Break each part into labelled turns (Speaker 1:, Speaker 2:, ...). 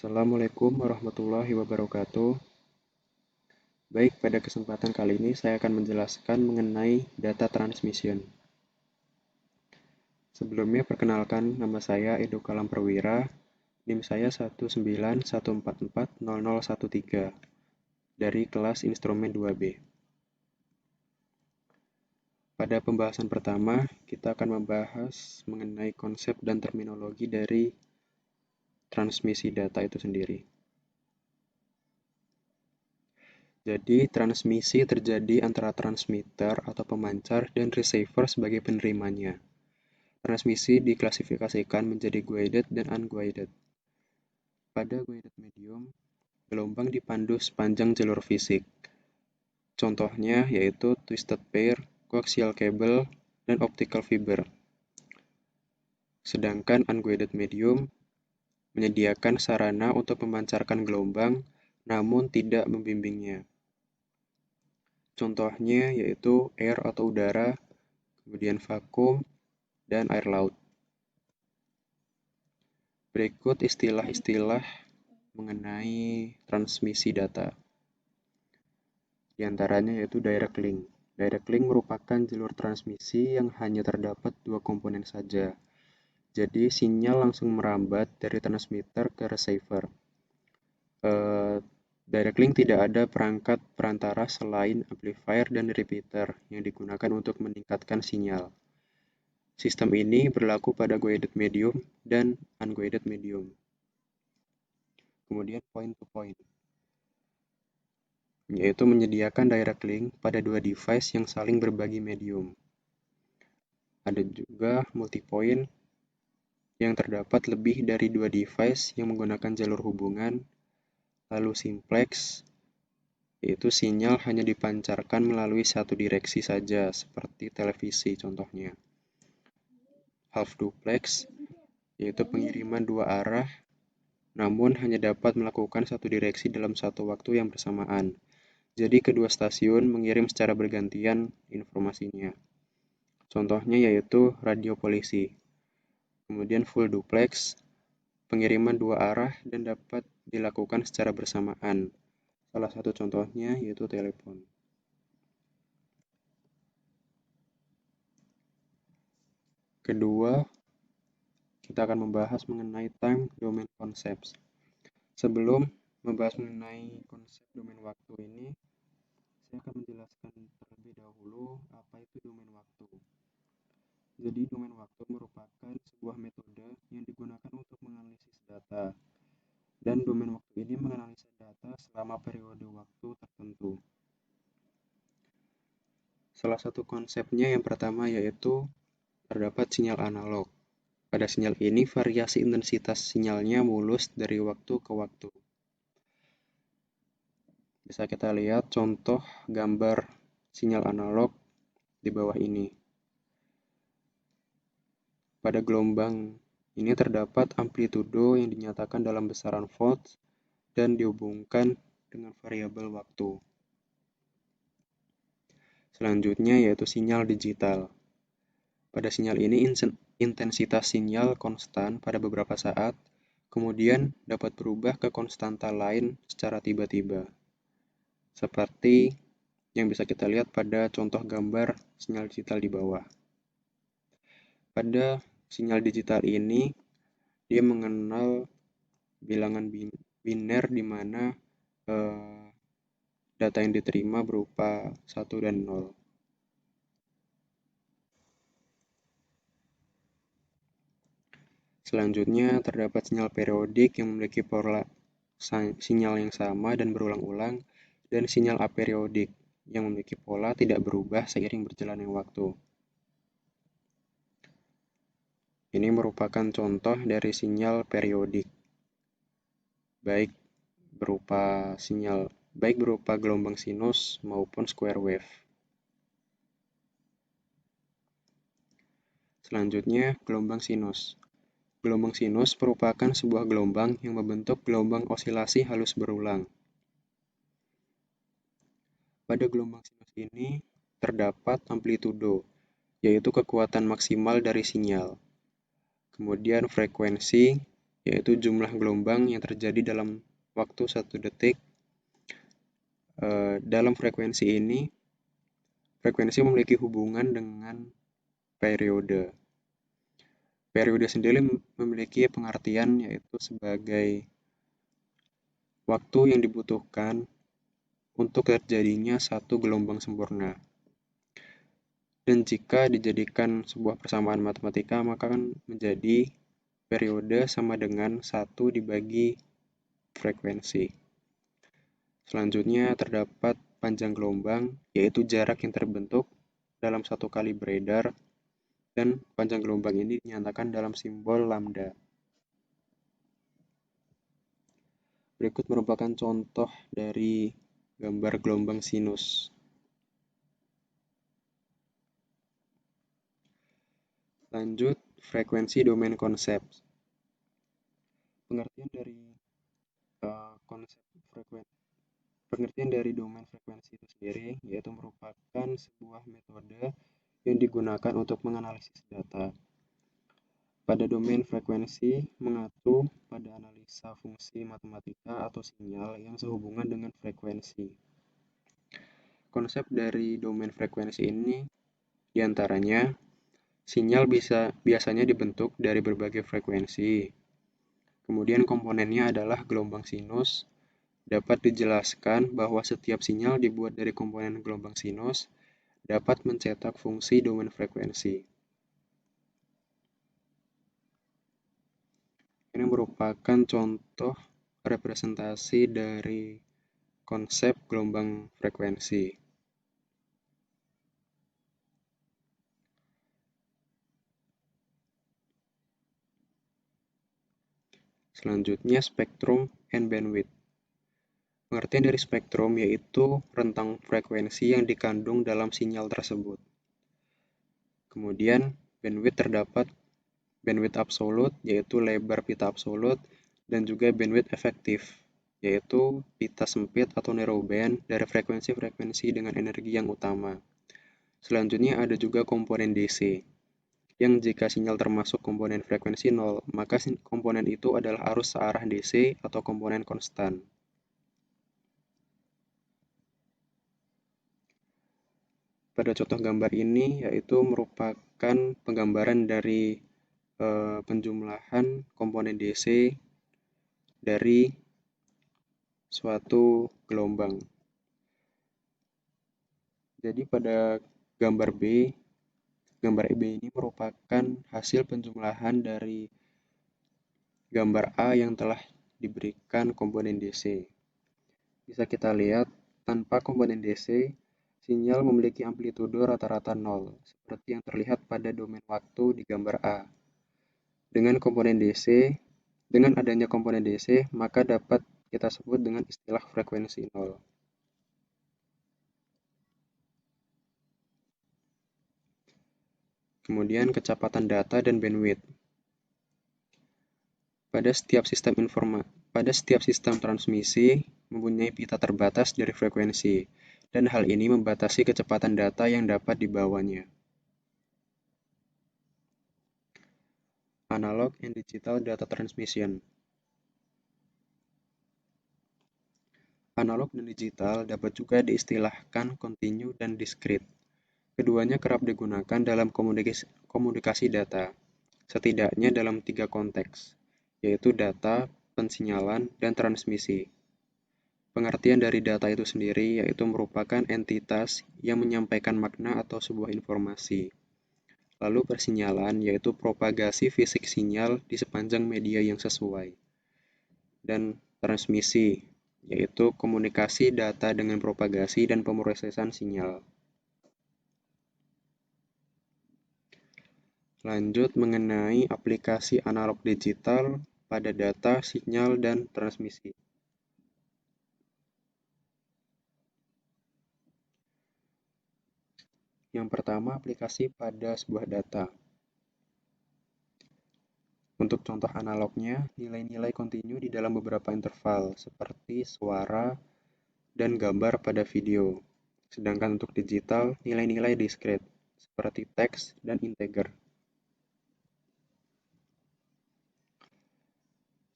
Speaker 1: Assalamualaikum warahmatullahi wabarakatuh. Baik, pada kesempatan kali ini saya akan menjelaskan mengenai data transmission. Sebelumnya perkenalkan, nama saya Edo Kalam Perwira, NIM saya 191440013 dari kelas instrumen 2B. Pada pembahasan pertama, kita akan membahas mengenai konsep dan terminologi dari transmisi data itu sendiri. Jadi, transmisi terjadi antara transmitter atau pemancar dan receiver sebagai penerimanya. Transmisi diklasifikasikan menjadi guided dan unguided. Pada guided medium, gelombang dipandu sepanjang jalur fisik. Contohnya yaitu twisted pair, coaxial cable, dan optical fiber. Sedangkan unguided medium menyediakan sarana untuk memancarkan gelombang, namun tidak membimbingnya. Contohnya yaitu air atau udara, kemudian vakum, dan air laut. Berikut istilah-istilah mengenai transmisi data. Di antaranya yaitu direct link. Direct link merupakan jalur transmisi yang hanya terdapat dua komponen saja. Jadi sinyal langsung merambat dari transmitter ke receiver. Direct link tidak ada perangkat perantara selain amplifier dan repeater yang digunakan untuk meningkatkan sinyal. Sistem ini berlaku pada guided medium dan unguided medium. Kemudian point to point, yaitu menyediakan direct link pada dua device yang saling berbagi medium. Ada juga multipoint yang terdapat lebih dari dua device yang menggunakan jalur hubungan. Lalu simplex, yaitu sinyal hanya dipancarkan melalui satu direksi saja, seperti televisi contohnya. Half duplex, yaitu pengiriman dua arah, namun hanya dapat melakukan satu direksi dalam satu waktu yang bersamaan. Jadi kedua stasiun mengirim secara bergantian informasinya. Contohnya yaitu radio polisi. Kemudian full duplex, pengiriman dua arah dan dapat dilakukan secara bersamaan. Salah satu contohnya yaitu telepon. Kedua, kita akan membahas mengenai time domain concepts. Sebelum membahas mengenai konsep domain waktu ini, saya akan menjelaskan terlebih dahulu apa itu domain waktu. Jadi, domain waktu merupakan sebuah metode yang digunakan untuk menganalisis data. Dan domain waktu ini menganalisa data selama periode waktu tertentu. Salah satu konsepnya yang pertama yaitu terdapat sinyal analog. Pada sinyal ini, variasi intensitas sinyalnya mulus dari waktu ke waktu. Bisa kita lihat contoh gambar sinyal analog di bawah ini. Pada gelombang ini terdapat amplitudo yang dinyatakan dalam besaran volts dan dihubungkan dengan variabel waktu. Selanjutnya yaitu sinyal digital. Pada sinyal ini intensitas sinyal konstan pada beberapa saat, kemudian dapat berubah ke konstanta lain secara tiba-tiba. Seperti yang bisa kita lihat pada contoh gambar sinyal digital di bawah. Pada sinyal digital ini, dia mengenal bilangan biner di mana data yang diterima berupa 1 dan 0. Selanjutnya, terdapat sinyal periodik yang memiliki pola sinyal yang sama dan berulang-ulang, dan sinyal aperiodik yang memiliki pola tidak berubah seiring berjalannya waktu. Ini merupakan contoh dari sinyal periodik, baik berupa gelombang sinus maupun square wave. Selanjutnya, gelombang sinus. Gelombang sinus merupakan sebuah gelombang yang membentuk gelombang osilasi halus berulang. Pada gelombang sinus ini terdapat amplitudo, yaitu kekuatan maksimal dari sinyal. Kemudian frekuensi, yaitu jumlah gelombang yang terjadi dalam waktu 1 detik. Dalam frekuensi ini, frekuensi memiliki hubungan dengan periode. Periode sendiri memiliki pengertian yaitu sebagai waktu yang dibutuhkan untuk terjadinya satu gelombang sempurna. Dan jika dijadikan sebuah persamaan matematika, maka akan menjadi periode sama dengan 1 dibagi frekuensi. Selanjutnya terdapat panjang gelombang, yaitu jarak yang terbentuk dalam 1 kali beredar, dan panjang gelombang ini dinyatakan dalam simbol lambda. Berikut merupakan contoh dari gambar gelombang sinus. Lanjut, frekuensi domain konsep. Pengertian dari domain frekuensi itu sendiri yaitu merupakan sebuah metode yang digunakan untuk menganalisis data. Pada domain frekuensi mengacu pada analisa fungsi matematika atau sinyal yang sehubungan dengan frekuensi. Konsep dari domain frekuensi ini diantaranya sinyal biasanya dibentuk dari berbagai frekuensi. Kemudian komponennya adalah gelombang sinus. Dapat dijelaskan bahwa setiap sinyal dibuat dari komponen gelombang sinus dapat mencetak fungsi domain frekuensi. Ini merupakan contoh representasi dari konsep gelombang frekuensi. Selanjutnya, spektrum and bandwidth. Pengertian dari spektrum yaitu rentang frekuensi yang dikandung dalam sinyal tersebut. Kemudian, bandwidth terdapat bandwidth absolut, yaitu lebar pita absolut, dan juga bandwidth efektif, yaitu pita sempit atau narrowband dari frekuensi-frekuensi dengan energi yang utama. Selanjutnya ada juga komponen DC, yang jika sinyal termasuk komponen frekuensi 0, maka komponen itu adalah arus searah DC atau komponen konstan. Pada contoh gambar ini yaitu merupakan penggambaran dari penjumlahan komponen DC dari suatu gelombang. Jadi pada gambar B ini merupakan hasil penjumlahan dari gambar A yang telah diberikan komponen DC. Bisa kita lihat, tanpa komponen DC, sinyal memiliki amplitudo rata-rata 0, seperti yang terlihat pada domain waktu di gambar A. Dengan adanya komponen DC, maka dapat kita sebut dengan istilah frekuensi 0. Kemudian kecepatan data dan bandwidth. Pada setiap sistem transmisi mempunyai pita terbatas dari frekuensi, dan hal ini membatasi kecepatan data yang dapat dibawanya. Analog and digital data transmission. Analog dan digital dapat juga diistilahkan kontinu dan diskrit. Keduanya kerap digunakan dalam komunikasi data, setidaknya dalam 3 konteks, yaitu data, pensinyalan, dan transmisi. Pengertian dari data itu sendiri yaitu merupakan entitas yang menyampaikan makna atau sebuah informasi. Lalu persinyalan yaitu propagasi fisik sinyal di sepanjang media yang sesuai. Dan transmisi yaitu komunikasi data dengan propagasi dan pemrosesan sinyal. Lanjut mengenai aplikasi analog digital pada data, sinyal, dan transmisi. Yang pertama, aplikasi pada sebuah data. Untuk contoh analognya, nilai-nilai kontinu di dalam beberapa interval, seperti suara dan gambar pada video. Sedangkan untuk digital, nilai-nilai diskrit, seperti teks dan integer.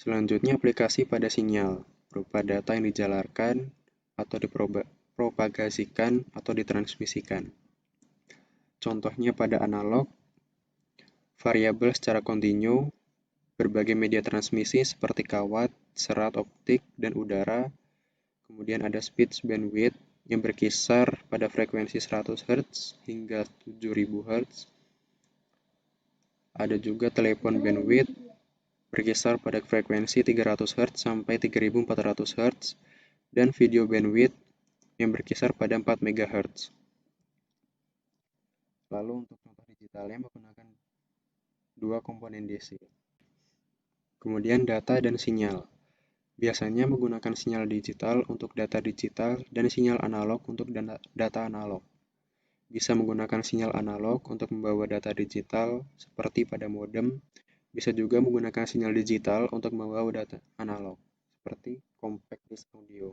Speaker 1: Selanjutnya, aplikasi pada sinyal, berupa data yang dijalarkan atau dipropagasikan atau ditransmisikan. Contohnya pada analog, variabel secara kontinu, berbagai media transmisi seperti kawat, serat optik, dan udara. Kemudian ada speech bandwidth yang berkisar pada frekuensi 100 Hz hingga 7000 Hz. Ada juga telepon bandwidth berkisar pada frekuensi 300 Hz sampai 3400 Hz dan video bandwidth yang berkisar pada 4 MHz. Lalu untuk contoh digitalnya menggunakan dua komponen DC. Kemudian data dan sinyal. Biasanya menggunakan sinyal digital untuk data digital dan sinyal analog untuk data analog. Bisa menggunakan sinyal analog untuk membawa data digital seperti pada modem. Bisa juga menggunakan sinyal digital untuk membawa data analog seperti compact disc audio.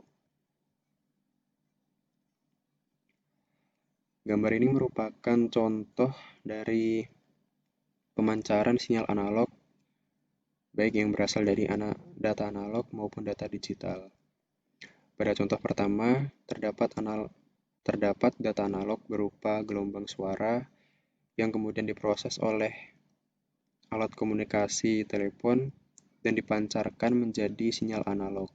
Speaker 1: Gambar ini merupakan contoh dari pemancaran sinyal analog, baik yang berasal dari data analog maupun data digital. Pada contoh pertama, terdapat data analog berupa gelombang suara yang kemudian diproses oleh alat komunikasi telepon dan dipancarkan menjadi sinyal analog.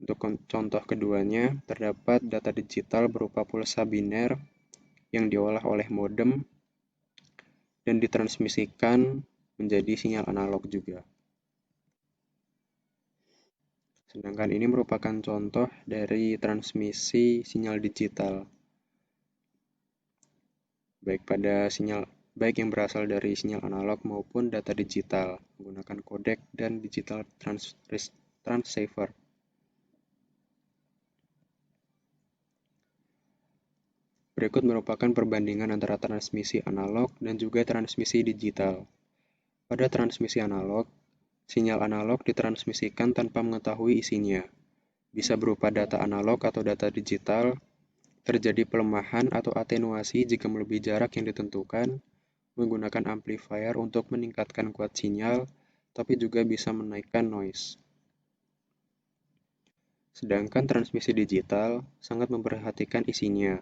Speaker 1: Untuk contoh keduanya, terdapat data digital berupa pulsa biner yang diolah oleh modem dan ditransmisikan menjadi sinyal analog juga. Sedangkan ini merupakan contoh dari transmisi sinyal digital, baik yang berasal dari sinyal analog maupun data digital menggunakan kodek dan digital transceiver. Berikut merupakan perbandingan antara transmisi analog dan juga transmisi digital. Pada transmisi analog, sinyal analog ditransmisikan tanpa mengetahui isinya. Bisa berupa data analog atau data digital. Terjadi pelemahan atau atenuasi jika melebihi jarak yang ditentukan, menggunakan amplifier untuk meningkatkan kuat sinyal, tapi juga bisa menaikkan noise. Sedangkan transmisi digital sangat memperhatikan isinya.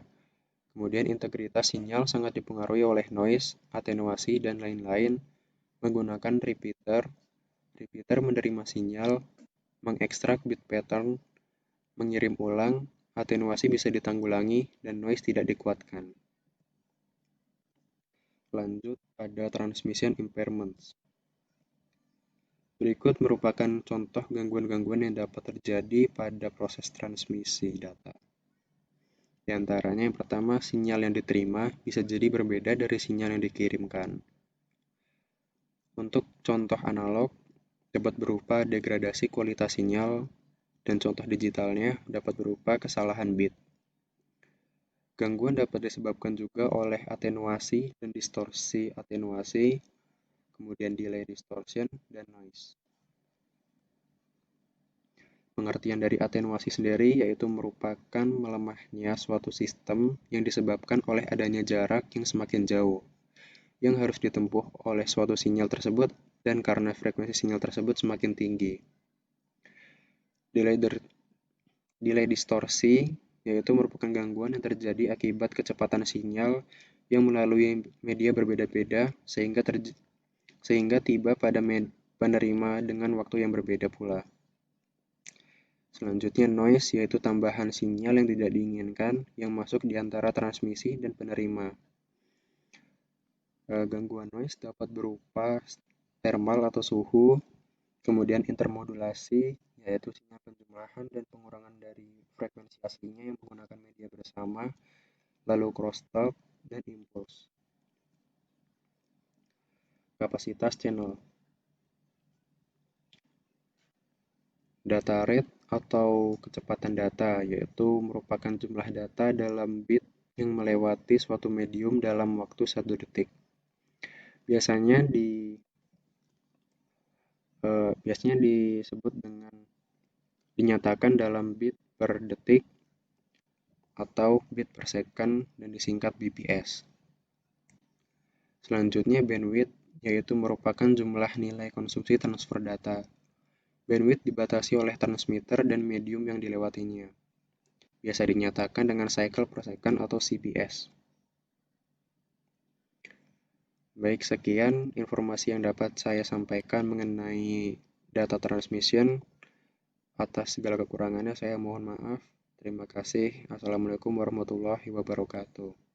Speaker 1: Kemudian integritas sinyal sangat dipengaruhi oleh noise, atenuasi, dan lain-lain. Menggunakan repeater, repeater menerima sinyal, mengekstrak bit pattern, mengirim ulang, atenuasi bisa ditanggulangi, dan noise tidak dikuatkan. Lanjut pada transmission impairments. Berikut merupakan contoh gangguan-gangguan yang dapat terjadi pada proses transmisi data. Di antaranya yang pertama, sinyal yang diterima bisa jadi berbeda dari sinyal yang dikirimkan. Untuk contoh analog, dapat berupa degradasi kualitas sinyal, dan contoh digitalnya dapat berupa kesalahan bit. Gangguan dapat disebabkan juga oleh atenuasi dan distorsi atenuasi, kemudian delay distortion, dan noise. Pengertian dari atenuasi sendiri yaitu merupakan melemahnya suatu sistem yang disebabkan oleh adanya jarak yang semakin jauh, yang harus ditempuh oleh suatu sinyal tersebut dan karena frekuensi sinyal tersebut semakin tinggi. Delay distorsi yaitu merupakan gangguan yang terjadi akibat kecepatan sinyal yang melalui media berbeda-beda sehingga tiba pada penerima dengan waktu yang berbeda pula. Selanjutnya noise yaitu tambahan sinyal yang tidak diinginkan yang masuk di antara transmisi dan penerima. Gangguan noise dapat berupa thermal atau suhu, kemudian intermodulasi yaitu sinyal penjumlahan dan pengurangan dari frekuensi aslinya yang menggunakan media bersama, lalu crosstalk dan impulse. Kapasitas channel. Data rate atau kecepatan data yaitu merupakan jumlah data dalam bit yang melewati suatu medium dalam waktu 1 detik. Biasanya dinyatakan dalam bit per detik atau bit per second dan disingkat bps. Selanjutnya bandwidth yaitu merupakan jumlah nilai konsumsi transfer data. Bandwidth dibatasi oleh transmitter dan medium yang dilewatinya. Biasa dinyatakan dengan cycle per second atau CPS. Baik, sekian informasi yang dapat saya sampaikan mengenai data transmission. Atas segala kekurangannya saya mohon maaf. Terima kasih. Assalamualaikum warahmatullahi wabarakatuh.